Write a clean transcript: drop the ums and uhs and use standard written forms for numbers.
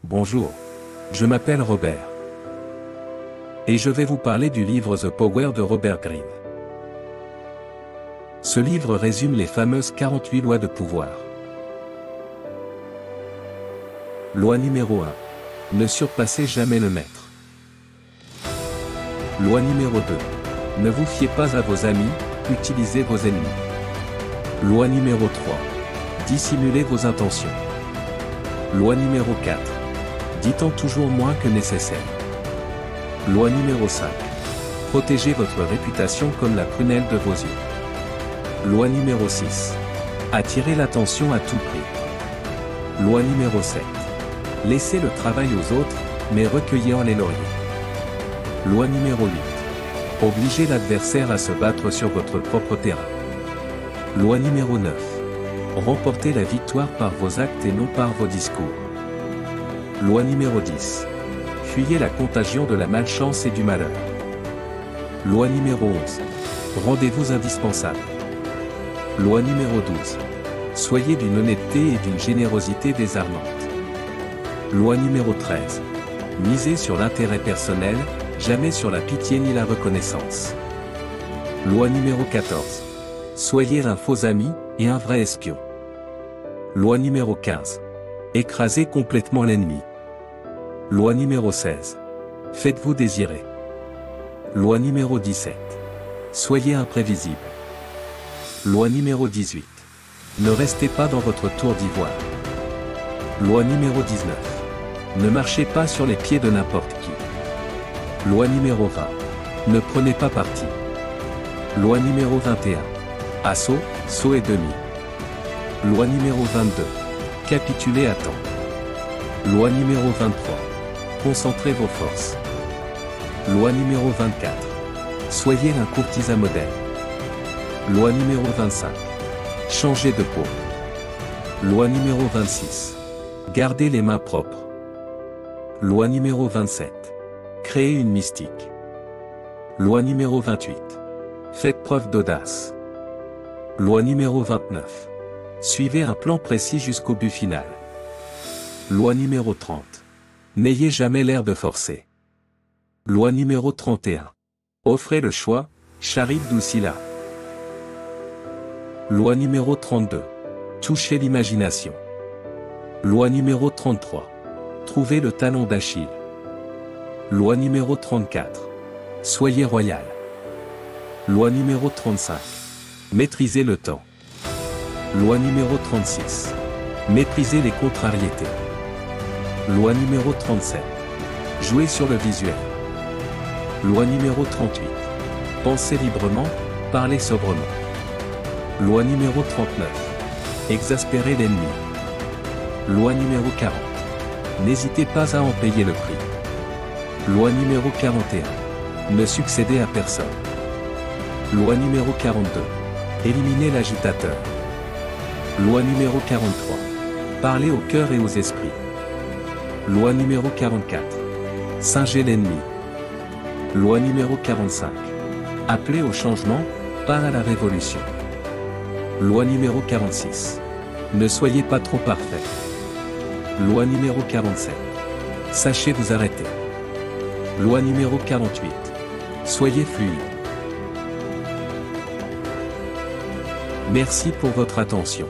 Bonjour. Je m'appelle Robert. Et je vais vous parler du livre The Power de Robert Greene. Ce livre résume les fameuses 48 lois de pouvoir. Loi numéro 1. Ne surpassez jamais le maître. Loi numéro 2. Ne vous fiez pas à vos amis, utilisez vos ennemis. Loi numéro 3. Dissimulez vos intentions. Loi numéro 4. Dites-en toujours moins que nécessaire. Loi numéro 5. Protégez votre réputation comme la prunelle de vos yeux. Loi numéro 6. Attirez l'attention à tout prix. Loi numéro 7. Laissez le travail aux autres, mais recueillez en les lauriers. Loi numéro 8. Obligez l'adversaire à se battre sur votre propre terrain. Loi numéro 9. Remportez la victoire par vos actes et non par vos discours. Loi numéro 10. Fuyez la contagion de la malchance et du malheur. Loi numéro 11. Rendez-vous indispensable. Loi numéro 12. Soyez d'une honnêteté et d'une générosité désarmante. Loi numéro 13. Misez sur l'intérêt personnel, jamais sur la pitié ni la reconnaissance. Loi numéro 14. Soyez un faux ami et un vrai espion. Loi numéro 15. Écrasez complètement l'ennemi. Loi numéro 16. Faites-vous désirer. Loi numéro 17. Soyez imprévisible. Loi numéro 18. Ne restez pas dans votre tour d'ivoire. Loi numéro 19. Ne marchez pas sur les pieds de n'importe qui. Loi numéro 20. Ne prenez pas parti. Loi numéro 21. Assaut, saut et demi. Loi numéro 22. Capitulez à temps. Loi numéro 23. Concentrez vos forces. Loi numéro 24. Soyez un courtisan modèle. Loi numéro 25. Changez de peau. Loi numéro 26. Gardez les mains propres. Loi numéro 27. Créez une mystique. Loi numéro 28. Faites preuve d'audace. Loi numéro 29. Suivez un plan précis jusqu'au but final. Loi numéro 30. N'ayez jamais l'air de forcer. Loi numéro 31. Offrez le choix, Charib Doucila. Loi numéro 32. Touchez l'imagination. Loi numéro 33. Trouvez le talon d'Achille. Loi numéro 34. Soyez royal. Loi numéro 35. Maîtrisez le temps. Loi numéro 36. Méprisez les contrariétés. Loi numéro 37. Jouez sur le visuel. Loi numéro 38. Pensez librement, parlez sobrement. Loi numéro 39. Exaspérez l'ennemi. Loi numéro 40. N'hésitez pas à en payer le prix. Loi numéro 41. Ne succédez à personne. Loi numéro 42. Éliminez l'agitateur. Loi numéro 43. Parlez au cœur et aux esprits. Loi numéro 44. Singez l'ennemi. Loi numéro 45. Appelez au changement, pas à la révolution. Loi numéro 46. Ne soyez pas trop parfait. Loi numéro 47. Sachez vous arrêter. Loi numéro 48. Soyez fluide. Merci pour votre attention.